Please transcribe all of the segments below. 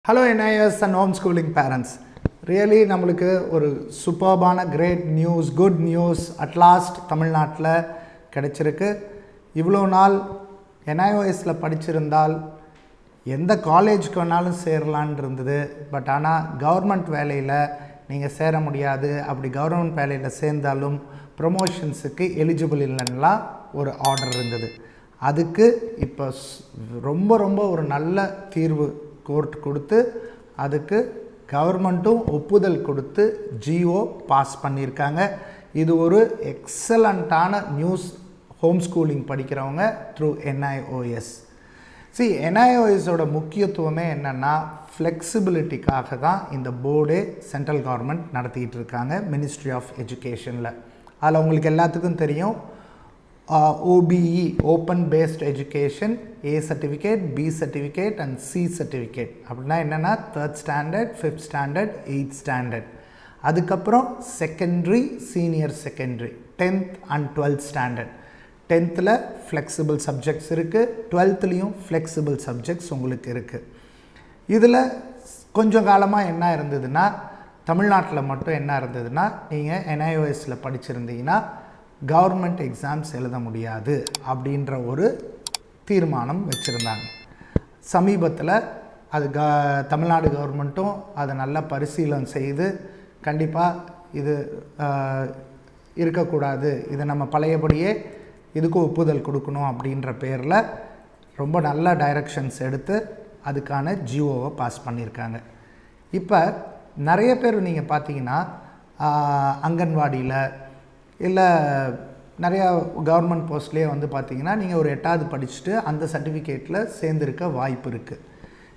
Hello NIOS and homeschooling parents. Really நம்மளுக்கு ஒரு சூப்பர்பான great news, good news at last Tamil Nadu கிடைச்சிருக்கு. இவ்வளோ நாள் NIOSல படிச்சிருந்தால் எந்த காலேஜ்க்கு வேணாலும் சேரலான்னு இருந்தது. பட் ஆனால் கவர்மெண்ட் வேலையில் நீங்கள் சேர முடியாது. அப்படி கவர்மெண்ட் வேலையில் சேர்ந்தாலும் ப்ரொமோஷன்ஸுக்கு எலிஜிபிள் இல்லைன்னா ஒரு ஆர்டர் இருந்தது. அதுக்கு இப்போ ரொம்ப ஒரு நல்ல தீர்வு கோர்ட் கொடுத்து அதுக்கு கவர்மெண்ட்டும் ஒப்புதல் கொடுத்து ஜிஓ பாஸ் பண்ணியிருக்காங்க. இது ஒரு எக்ஸலண்ட்டான நியூஸ் ஹோம் ஸ்கூலிங் படிக்கிறவங்க த்ரூ NIOS. NIOSோட முக்கியத்துவமே என்னென்னா ஃப்ளெக்சிபிலிட்டிக்காக தான் இந்த போர்டே சென்ட்ரல் கவர்மெண்ட் நடத்திக்கிட்டு இருக்காங்க மினிஸ்ட்ரி ஆஃப் எஜுகேஷனில். அதில் உங்களுக்கு எல்லாத்துக்கும் தெரியும் OBE open paste education A certificate, B certificate and C certificate அப்படின்னா என்னென்னா 3rd standard, 5th standard, 8th standard. அதுக்கப்புறம் secondary, senior secondary, 10th and 12th standard. 10th flexible subjects இருக்குது, 12thலையும் ஃப்ளெக்சிபிள் சப்ஜெக்ட்ஸ் உங்களுக்கு இருக்குது. இதில் கொஞ்சம் காலமாக என்ன இருந்ததுன்னா தமிழ்நாட்டில் மட்டும் என்ன இருந்ததுன்னா நீங்கள் NIOSல படிச்சிருந்தீங்கன்னா கவர்மெண்ட் எக்ஸாம்ஸ் எழுத முடியாது அப்படின்ற ஒரு தீர்மானம் வச்சுருந்தாங்க. சமீபத்தில் அது தமிழ்நாடு கவர்மெண்ட்டும் அதை நல்லா பரிசீலனை செய்து கண்டிப்பாக இது இருக்கக்கூடாது, இதை நம்ம பழையபடியே இதுக்கு ஒப்புதல் கொடுக்கணும் அப்படின்ற பேரில் ரொம்ப நல்ல டைரக்ஷன்ஸ் எடுத்து அதுக்கான ஜிஓவை பாஸ் பண்ணியிருக்காங்க. இப்போ நிறைய பேர் நீங்கள் பார்த்தீங்கன்னா அங்கன்வாடியில் இல்லை நிறையா கவர்மெண்ட் போஸ்ட்லேயே வந்து பார்த்திங்கன்னா நீங்கள் ஒரு 8வது படிச்சுட்டு அந்த சர்டிஃபிகேட்டில் சேர்ந்துருக்க வாய்ப்பு இருக்குது.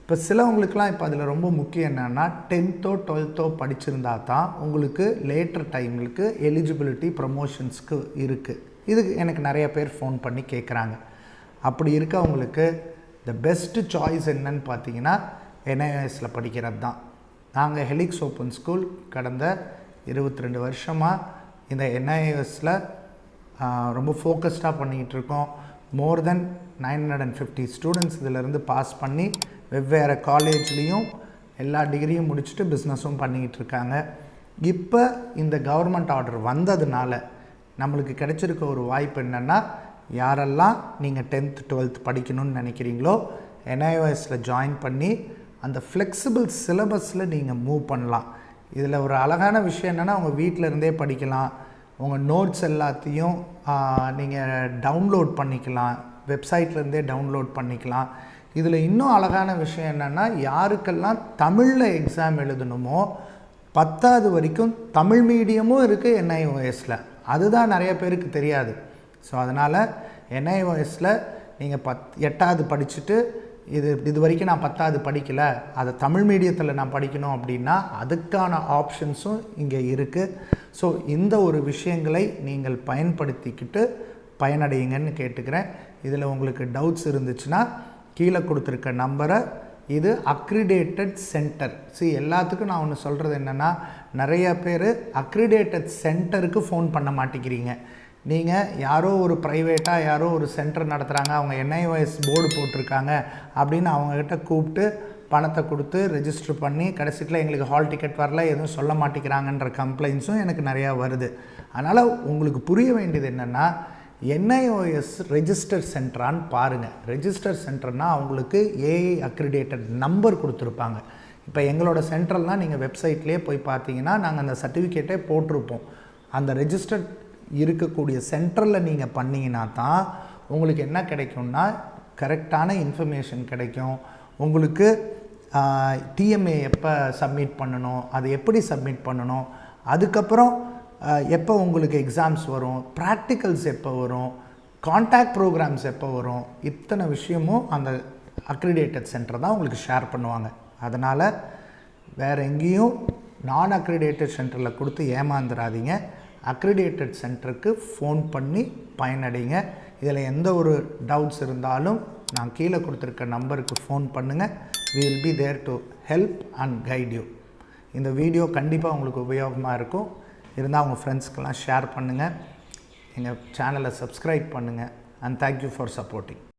இப்போ சிலவங்களுக்குலாம் இப்போ அதில் ரொம்ப முக்கியம் என்னென்னா 10th 12th படிச்சிருந்தா தான் உங்களுக்கு லேட்டர் டைமுக்கு எலிஜிபிலிட்டி ப்ரமோஷன்ஸ்க்கு இருக்குது. இதுக்கு எனக்கு நிறைய பேர் ஃபோன் பண்ணி கேட்குறாங்க. அப்படி இருக்கவங்களுக்கு த பெஸ்ட்டு சாய்ஸ் என்னன்னு பார்த்தீங்கன்னா NIOSல படிக்கிறது தான். நாங்கள் ஹெலிக்ஸ் ஓப்பன் ஸ்கூல் கடந்த 22 வருஷமாக இந்த NIOSல ரொம்ப ஃபோக்கஸ்டாக பண்ணிக்கிட்டு இருக்கோம். மோர் தென் 950 ஸ்டூடெண்ட்ஸ் இதிலேருந்து பாஸ் பண்ணி வெவ்வேறு காலேஜ்லேயும் எல்லா டிகிரியும் முடிச்சுட்டு பிஸ்னஸும் பண்ணிக்கிட்டு இருக்காங்க. இப்போ இந்த கவர்மெண்ட் ஆர்டர் வந்ததுனால நம்மளுக்கு கிடைச்சிருக்க ஒரு வாய்ப்பு என்னென்னா யாரெல்லாம் நீங்கள் 10th 12th படிக்கணும்னு நினைக்கிறீங்களோ NIOSல ஜாயின் பண்ணி அந்த ஃப்ளெக்சிபிள் சிலபஸில் நீங்கள் மூவ் பண்ணலாம். இதில் ஒரு அழகான விஷயம் என்னென்னா உங்கள் வீட்டில் இருந்தே படிக்கலாம். உங்கள் நோட்ஸ் எல்லாத்தையும் நீங்கள் டவுன்லோட் பண்ணிக்கலாம், வெப்சைட்லேருந்தே டவுன்லோட் பண்ணிக்கலாம். இதில் இன்னும் அழகான விஷயம் என்னென்னா யாருக்கெல்லாம் தமிழில் எக்ஸாம் எழுதணுமோ 10வது வரைக்கும் தமிழ் மீடியமும் இருக்குது NIOSல. அதுதான் நிறைய பேருக்கு தெரியாது. ஸோ அதனால் NIOSல நீங்கள் 8வது படிச்சுட்டு இது வரைக்கும் நான் 10வது படிக்கலை, அதை தமிழ் மீடியத்தில் நான் படிக்கணும் அப்படின்னா அதுக்கான ஆப்ஷன்ஸும் இங்கே இருக்குது. ஸோ இந்த ஒரு விஷயங்களை நீங்கள் பயன்படுத்திக்கிட்டு பயனடையுங்கன்னு கேட்டுக்கிறேன். இதில் உங்களுக்கு டவுட்ஸ் இருந்துச்சுன்னா கீழே கொடுத்துருக்க நம்பரை, இது அக்ரிடேட்டட் சென்டர். எல்லாத்துக்கும் நான் ஒன்று சொல்கிறது என்னென்னா நிறைய பேர் அக்ரிடேட்டட் சென்டருக்கு ஃபோன் பண்ண மாட்டேங்கிறீங்க. நீங்கள் யாரோ ஒரு ப்ரைவேட்டாக யாரோ ஒரு சென்டர் நடத்துகிறாங்க, அவங்க NIOS போர்டு போட்டிருக்காங்க அப்படின்னு அவங்கக்கிட்ட கூப்பிட்டு பணத்தை கொடுத்து ரெஜிஸ்டர் பண்ணி கடைசியில் எங்களுக்கு ஹால் டிக்கெட் வரல, எதுவும் சொல்ல மாட்டேங்கிறாங்கன்ற கம்ப்ளைண்ட்ஸும் எனக்கு நிறையா வருது. அதனால் உங்களுக்கு புரிய வேண்டியது என்னென்னா NIOS ரெஜிஸ்டர் சென்டரான்னு பாருங்கள். ரெஜிஸ்டர் சென்டர்னால் அவங்களுக்கு AI அக்ரிடேட்டட் நம்பர் கொடுத்துருப்பாங்க. இப்போ எங்களோட சென்டர்லாம் நீங்கள் வெப்சைட்லேயே போய் பார்த்தீங்கன்னா நாங்கள் அந்த சர்டிஃபிகேட்டே போட்டிருப்போம். அந்த ரெஜிஸ்டர் இருக்கக்கூடிய சென்டரில் நீங்கள் பண்ணிங்கன்னா தான் உங்களுக்கு என்ன கிடைக்கும்னா கரெக்டான இன்ஃபர்மேஷன் கிடைக்கும். உங்களுக்கு TMA எப்போ சப்மிட் பண்ணணும், அது எப்படி சப்மிட் பண்ணணும், அதுக்கப்புறம் எப்போ உங்களுக்கு எக்ஸாம்ஸ் வரும், ப்ராக்டிக்கல்ஸ் எப்போ வரும், கான்டாக்ட் ப்ரோக்ராம்ஸ் எப்போ வரும், இத்தனை விஷயமும் அந்த அக்ரிடேட்டட் சென்டர் தான் உங்களுக்கு ஷேர் பண்ணுவாங்க. அதனால் வேறு எங்கேயும் நான் அக்ரிடேட்டட் சென்டரில் கொடுத்து ஏமாந்துடாதீங்க. அக்ரிடேட்டட் சென்டருக்கு ஃபோன் பண்ணி பயனடைங்க. இதில் எந்த ஒரு டவுட்ஸ் இருந்தாலும் நான் கீழே கொடுத்துருக்க நம்பருக்கு ஃபோன் பண்ணுங்கள். we will be there to help and guide you. இந்த வீடியோ கண்டிப்பாக உங்களுக்கு உபயோகமாக இருக்கும். இருந்தால் உங்கள் ஃப்ரெண்ட்ஸ்க்கெல்லாம் ஷேர் பண்ணுங்கள். எங்கள் சேனலை சப்ஸ்கிரைப் பண்ணுங்கள். and thank you for supporting.